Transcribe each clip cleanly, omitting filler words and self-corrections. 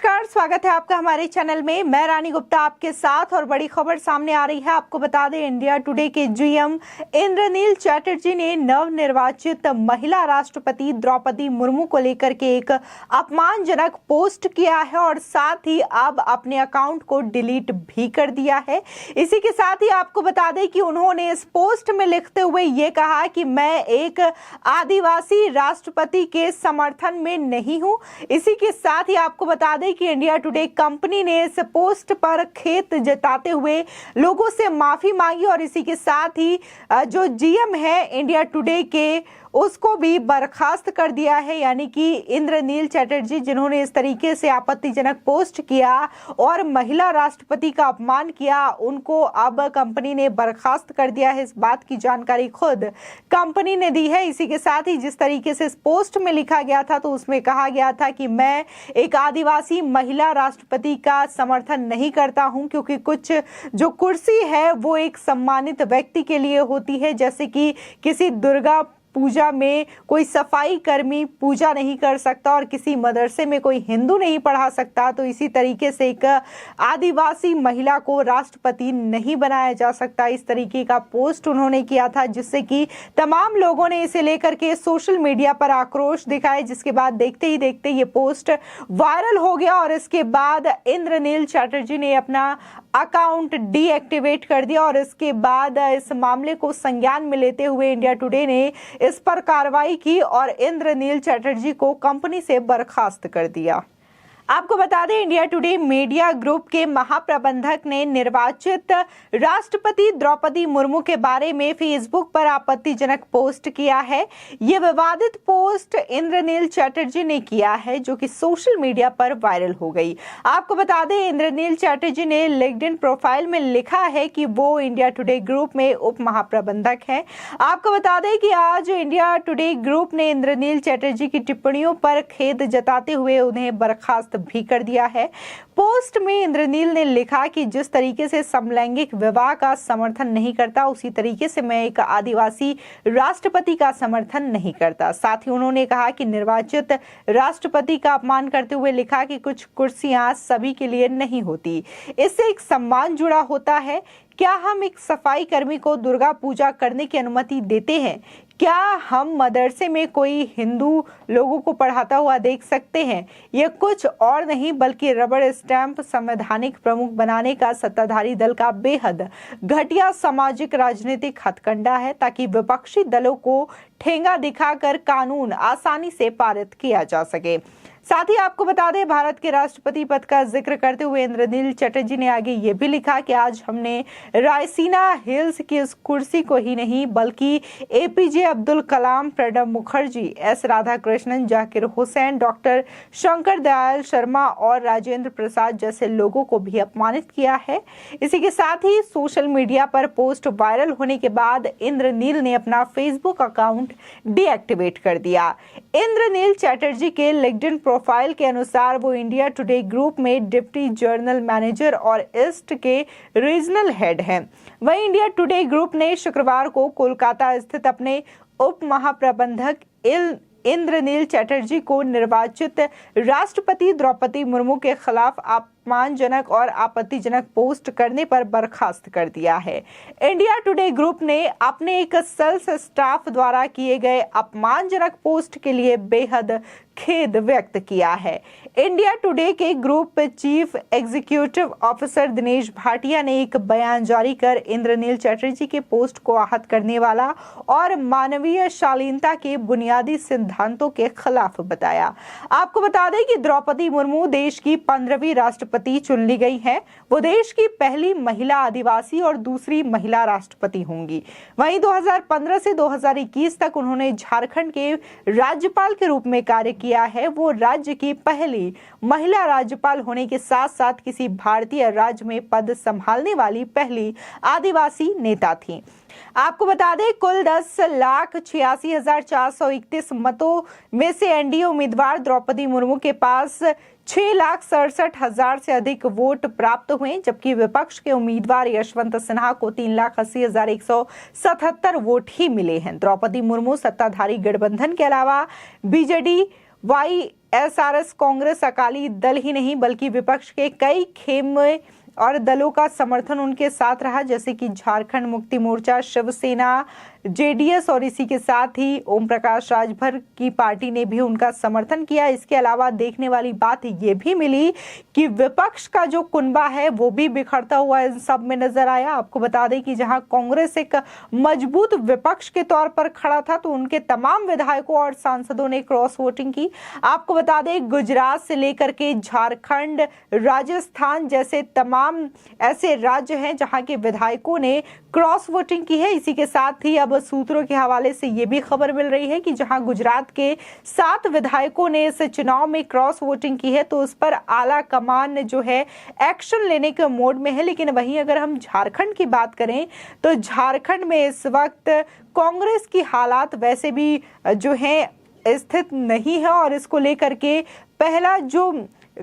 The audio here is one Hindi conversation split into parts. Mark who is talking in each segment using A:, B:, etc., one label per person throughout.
A: नमस्कार, स्वागत है आपका हमारे चैनल में। मैं रानी गुप्ता आपके साथ और बड़ी खबर सामने आ रही है। आपको बता दें, इंडिया टुडे के जीएम इंद्रनील चटर्जी ने नवनिर्वाचित महिला राष्ट्रपति द्रौपदी मुर्मू को लेकर के एक अपमानजनक पोस्ट किया है और साथ ही अब अपने अकाउंट को डिलीट भी कर दिया है। इसी के साथ ही आपको बता दें कि उन्होंने इस पोस्ट में लिखते हुए ये कहा कि मैं एक आदिवासी राष्ट्रपति के समर्थन में नहीं हूं। इसी के साथ ही आपको बता दें कि इंडिया टुडे कंपनी ने इस पोस्ट पर खेद जताते हुए लोगों से माफी मांगी और इसी के साथ ही जो जीएम है इंडिया टुडे के उसको भी बर्खास्त कर दिया है। यानी कि इंद्रनील चटर्जी जिन्होंने इस तरीके से आपत्तिजनक पोस्ट किया और महिला राष्ट्रपति का अपमान किया, उनको अब कंपनी ने बर्खास्त कर दिया है। इस बात की जानकारी खुद कंपनी ने दी है। इसी के साथ ही जिस तरीके से इस पोस्ट में लिखा गया था, तो उसमें कहा गया था कि मैं एक आदिवासी महिला राष्ट्रपति का समर्थन नहीं करता हूं, क्योंकि कुछ जो कुर्सी है वो एक सम्मानित व्यक्ति के लिए होती है, जैसे कि किसी दुर्गा पूजा में कोई सफाई कर्मी पूजा नहीं कर सकता और किसी मदरसे में कोई हिंदू नहीं पढ़ा सकता, तो इसी तरीके से एक आदिवासी महिला को राष्ट्रपति नहीं बनाया जा सकता। इस तरीके का पोस्ट उन्होंने किया था, जिससे कि तमाम लोगों ने इसे लेकर के सोशल मीडिया पर आक्रोश दिखाया, जिसके बाद देखते ही देखते ये पोस्ट वायरल हो गया और इसके बाद इंद्रनील चटर्जी ने अपना अकाउंट डीएक्टिवेट कर दिया और इसके बाद इस मामले को संज्ञान में लेते हुए इंडिया टुडे ने इस पर कार्रवाई की और इंद्रनील चटर्जी को कंपनी से बर्खास्त कर दिया। आपको बता दें, इंडिया टुडे मीडिया ग्रुप के महाप्रबंधक ने निर्वाचित राष्ट्रपति द्रौपदी मुर्मू के बारे में फेसबुक पर आपत्तिजनक पोस्ट किया है। ये विवादित पोस्ट इंद्रनील चटर्जी ने किया है, जो कि सोशल मीडिया पर वायरल हो गई। आपको बता दें, इंद्रनील चटर्जी ने लिंक्डइन प्रोफाइल में लिखा है कि वो इंडिया टुडे ग्रुप में उप महाप्रबंधक हैं। आपको बता दें कि आज इंडिया टुडे ग्रुप ने इंद्रनील चटर्जी की टिप्पणियों पर खेद जताते हुए उन्हें बर्खास्त भी कर दिया है। पोस्ट में इंद्रनील ने लिखा कि जिस तरीके से समलैंगिक विवाह का समर्थन नहीं करता, उसी तरीके से मैं एक आदिवासी राष्ट्रपति का समर्थन नहीं करता। साथ ही उन्होंने कहा कि निर्वाचित राष्ट्रपति का अपमान करते हुए लिखा कि कुछ कुर्सियां सभी के लिए नहीं होती, इससे एक सम्मान जुड़ा होता है। क्या हम एक सफाई कर्मी को दुर्गा पूजा करने की अनुमति देते हैं? क्या हम मदरसे में कोई हिंदू लोगों को पढ़ाता हुआ देख सकते हैं? यह कुछ और नहीं बल्कि रबड़ स्टैंप संवैधानिक प्रमुख बनाने का सत्ताधारी दल का बेहद घटिया सामाजिक राजनीतिक हथकंडा है, ताकि विपक्षी दलों को ठेंगा दिखाकर कानून आसानी से पारित किया जा सके। साथ ही आपको बता दें, भारत के राष्ट्रपति पद का जिक्र करते हुए इंद्रनील चटर्जी ने आगे ये भी लिखा कि आज हमने रायसीना हिल्स की इस कुर्सी को ही नहीं बल्कि APJ Abdul Kalam, Pranab Mukherjee, S Radhakrishnan, Zakir Hussain, doctor Shankar Dayal Sharma और राजेंद्र प्रसाद जैसे लोगों को भी अपमानित किया है। इसी के साथ ही सोशल मीडिया पर पोस्ट वायरल होने के बाद इंद्रनील ने अपना फेसबुक अकाउंट डीएक्टिवेट कर दिया। इंद्रनील चटर्जी के लिंक्डइन प्रोफाइल के अनुसार वो इंडिया टुडे ग्रुप में डिप्टी जर्नल मैनेजर और ईस्ट के रीजनल हेड हैं। वहीं इंडिया टुडे ग्रुप ने शुक्रवार को कोलकाता स्थित अपने उप महाप्रबंधक इंद्रनील चटर्जी को निर्वाचित राष्ट्रपति द्रौपदी मुर्मू के खिलाफ अपमानजनक और आपत्तिजनक पोस्ट करने पर बर्खास्त कर दिया है। इंडिया टुडे ग्रुप ने अपने एक सेल्स स्टाफ द्वारा किए गए अपमानजनक पोस्ट के लिए बेहद खेद व्यक्त किया है। इंडिया टुडे के group chief executive officer Dinesh Bhatia ने एक बयान जारी कर इंद्रनील चटर्जी के पोस्ट को आहत करने वाला और मानवीय शालीनता के बुनियादी सिद्धांतों के खिलाफ बताया। आपको बता दें कि द्रौपदी मुर्मू देश की 15वीं राष्ट्रपति चुन ली गई हैं। वो देश की पहली महिला आदिवासी और दूसरी महिला राष्ट्रपति होंगी। वहीं 2015 से 2021 तक उन्होंने झारखंड के राज्यपाल के रूप में कार्य किया है। वो राज्य की पहली महिला राज्यपाल होने के साथ साथ किसी भारतीय राज्य में पद संभालने वाली पहली आदिवासी नेता थी। आपको बता दें, कुल 10,86,431 मतों में से एनडीए उम्मीदवार द्रौपदी मुर्मू के पास 6,67,000 से अधिक वोट प्राप्त हुए, जबकि विपक्ष के उम्मीदवार यशवंत सिन्हा को 3,80,177 वोट ही मिले हैं। द्रौपदी मुर्मू सत्ताधारी गठबंधन के अलावा बीजेडी YSRS कांग्रेस अकाली दल ही नहीं बल्कि विपक्ष के कई खेमे और दलों का समर्थन उनके साथ रहा, जैसे कि झारखंड मुक्ति मोर्चा, शिवसेना, JDS और इसी के साथ ही ओम प्रकाश राजभर की पार्टी ने भी उनका समर्थन किया। इसके अलावा देखने वाली बात ये भी मिली कि विपक्ष का जो कुनबा है वो भी बिखरता हुआ इन सब में नजर आया। आपको बता दें कि जहां कांग्रेस एक मजबूत विपक्ष के तौर पर खड़ा था तो उनके तमाम विधायकों और सांसदों ने क्रॉस वोटिंग की। आपको बता दें गुजरात से लेकर के झारखंड, राजस्थान जैसे तमाम ऐसे राज्य हैं जहां के विधायकों ने क्रॉस वोटिंग की है। इसी के साथ ही अब सूत्रों के हवाले से ये भी खबर मिल रही है कि जहां गुजरात के 7 विधायकों ने इस चुनाव में क्रॉस वोटिंग की है तो उस पर आला कमान जो है एक्शन लेने के मोड में है। लेकिन वहीं अगर हम झारखंड की बात करें तो झारखंड में इस वक्त कांग्रेस की हालात वैसे भी जो है स्थित नहीं है और इसको लेकर के पहला जो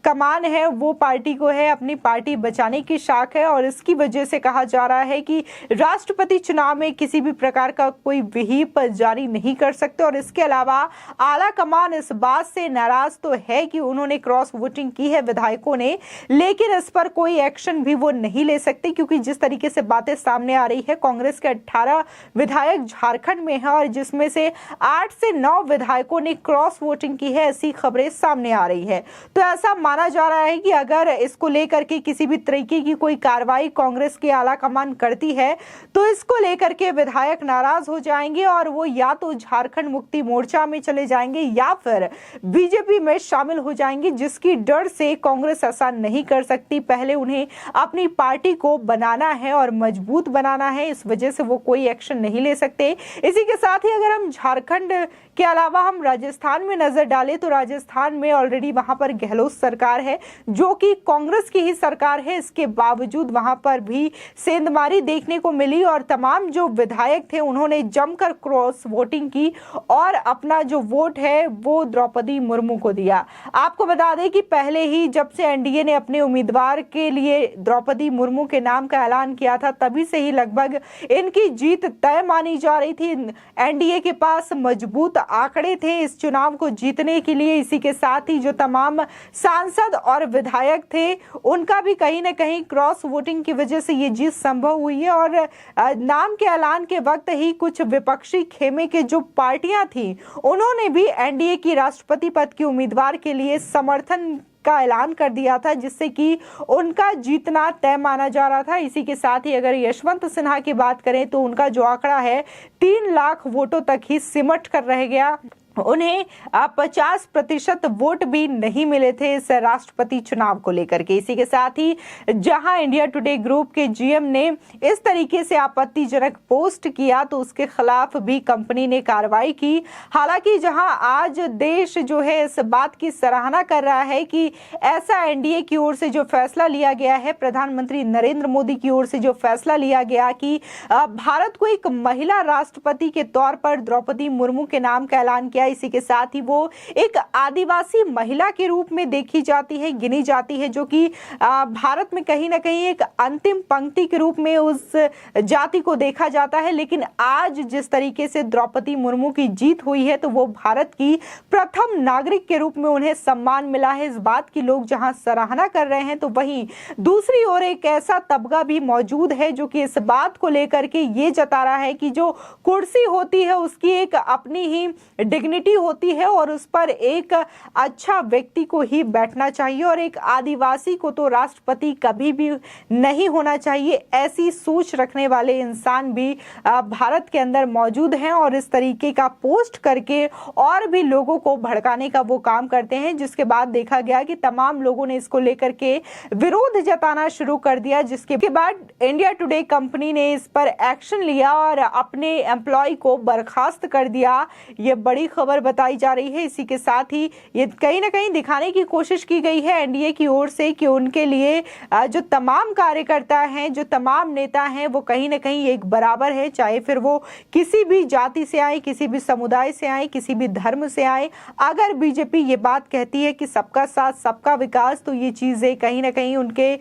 A: कमान है वो पार्टी को है, अपनी पार्टी बचाने की शाख है और इसकी वजह से कहा जा रहा है कि राष्ट्रपति चुनाव में किसी भी प्रकार का कोई व्हिप जारी नहीं कर सकते। और इसके अलावा आला कमान इस बात से नाराज तो है कि उन्होंने क्रॉस वोटिंग की है विधायकों ने, लेकिन इस पर कोई एक्शन भी वो नहीं ले सकते क्योंकि जिस तरीके से बातें सामने आ रही है कांग्रेस के 18 विधायक झारखंड में है और जिसमें से 8 से 9 विधायकों ने क्रॉस वोटिंग की है, ऐसी खबरें सामने आ रही है। तो ऐसा माना जा रहा है कि अगर इसको लेकर के किसी भी तरीके की कोई कार्रवाई कांग्रेस की आला कमान करती है तो इसको लेकर के विधायक नाराज हो जाएंगे और वो या तो झारखंड मुक्ति मोर्चा में चले जाएंगे या फिर बीजेपी में शामिल हो जाएंगे, जिसकी डर से कांग्रेस ऐसा नहीं कर सकती। पहले उन्हें अपनी पार्टी को बनाना है और मजबूत बनाना है, इस वजह से वो कोई एक्शन नहीं ले सकते। इसी के साथ ही अगर हम झारखंड के अलावा हम राजस्थान में नजर डालें तो राजस्थान में ऑलरेडी वहां पर गहलोत सरकार है जो कि कांग्रेस की ही सरकार है। इसके बावजूद वहां पर भी सेंधमारी देखने को मिली और तमाम जो विधायक थे उन्होंने जमकर क्रॉस वोटिंग की और अपना जो वोट है वो द्रौपदी मुर्मू को दिया। आपको बता दें कि पहले ही जब से एनडीए ने अपने उम्मीदवार के लिए द्रौपदी मुर्मू के नाम का ऐलान किया था तभी से ही लगभग इनकी जीत तय मानी जा रही थी। एनडीए के पास मजबूत आंकड़े थे इस चुनाव को जीतने के लिए। इसी के साथ ही जो तमाम सांसद और विधायक थे उनका भी कहीं ना कहीं क्रॉस वोटिंग की वजह से ये जीत संभव हुई है और नाम के ऐलान के वक्त ही कुछ विपक्षी खेमे के जो पार्टियां थी उन्होंने भी एनडीए की राष्ट्रपति पद के उम्मीदवार के लिए समर्थन का ऐलान कर दिया था, जिससे कि उनका जीतना तय माना जा रहा था। इसी के साथ ही अगर यशवंत सिन्हा की बात करें तो उनका जो आंकड़ा है 3 लाख वोटों तक ही सिमट कर रह गया। उन्हें 50% वोट भी नहीं मिले थे इस राष्ट्रपति चुनाव को लेकर के। इसी के साथ ही जहां इंडिया टुडे ग्रुप के जीएम ने इस तरीके से आपत्तिजनक पोस्ट किया तो उसके खिलाफ भी कंपनी ने कार्रवाई की। हालांकि जहां आज देश जो है इस बात की सराहना कर रहा है कि ऐसा एनडीए की ओर से जो फैसला लिया गया है, प्रधानमंत्री नरेंद्र मोदी की ओर से जो फैसला लिया गया कि भारत को एक महिला राष्ट्रपति के तौर पर द्रौपदी मुर्मू के नाम का ऐलान किया। इसी के साथ ही वो एक आदिवासी महिला के रूप में देखी जाती है, गिनी जाती है, जो कि भारत में कहीं ना कहीं एक अंतिम पंक्ति के रूप में उस जाति को देखा जाता है। लेकिन आज जिस तरीके से द्रौपदी मुर्मू की जीत हुई है तो वो भारत की प्रथम नागरिक के रूप में उन्हें सम्मान मिला है। इस बात की लोग जहां सराहना कर रहे हैं तो वहीं दूसरी ओर एक ऐसा तबका भी मौजूद है जो कि इस बात को लेकर के ये जता रहा है कि जो कुर्सी होती है उसकी एक अपनी ही डिग्निटी होती है और उस पर एक अच्छा व्यक्ति को ही बैठना चाहिए और एक आदिवासी को तो राष्ट्रपति कभी भी नहीं होना चाहिए। ऐसी सोच रखने वाले इंसान भी भारत के अंदर मौजूद हैं और इस तरीके का पोस्ट करके और भी लोगों को भड़काने का वो काम करते हैं, जिसके बाद देखा गया कि तमाम लोगों ने इसको लेकर के विरोध जताना शुरू कर दिया, जिसके बाद इंडिया टुडे कंपनी ने इस पर एक्शन लिया और अपने एम्प्लॉय को बर्खास्त कर दिया। ये बड़ी खबर बताई जा रही है। इसी के साथ ही ये कहीं ना कहीं दिखाने की कोशिश की गई है एनडीए की ओर से कि उनके लिए जो तमाम कार्यकर्ता हैं, जो तमाम नेता हैं, वो कहीं ना कहीं एक बराबर है, चाहे फिर वो किसी भी जाति से आए, किसी भी समुदाय से आए, किसी भी धर्म से आए। अगर बीजेपी ये बात कहती है कि सबका साथ सबका विकास, तो ये चीजें कहीं ना कहीं उनके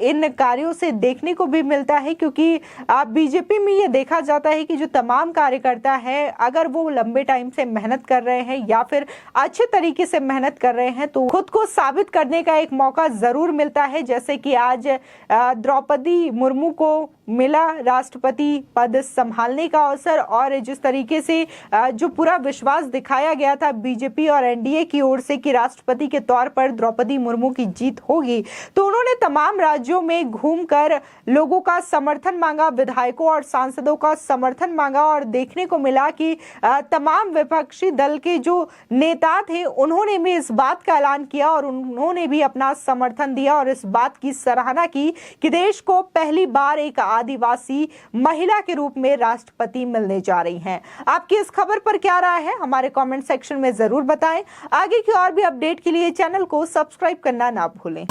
A: इन कार्यों से देखने को भी मिलता है, क्योंकि बीजेपी में ये देखा जाता है कि जो तमाम कार्यकर्ता है अगर वो लंबे टाइम से मेहनत कर रहे हैं या फिर अच्छे तरीके से मेहनत कर रहे हैं तो खुद को साबित करने का एक मौका जरूर मिलता है। जैसे कि आज द्रौपदी मुर्मू को मिला राष्ट्रपति पद संभालने का अवसर, और जिस तरीके से जो पूरा विश्वास दिखाया गया था बीजेपी और एनडीए की ओर से कि राष्ट्रपति के तौर पर द्रौपदी मुर्मू की जीत होगी, तो उन्होंने तमाम राज्यों में घूमकर लोगों का समर्थन मांगा, विधायकों और सांसदों का समर्थन मांगा, और देखने को मिला कि तमाम विपक्षी दल के जो नेता थे उन्होंने भी इस बात का ऐलान किया और उन्होंने भी अपना समर्थन दिया और इस बात की सराहना की कि देश को पहली बार एक आदिवासी महिला के रूप में राष्ट्रपति मिलने जा रही हैं। आपकी इस खबर पर क्या राय है हमारे कमेंट सेक्शन में जरूर बताएं। आगे की और भी अपडेट के लिए चैनल को सब्सक्राइब करना ना भूलें।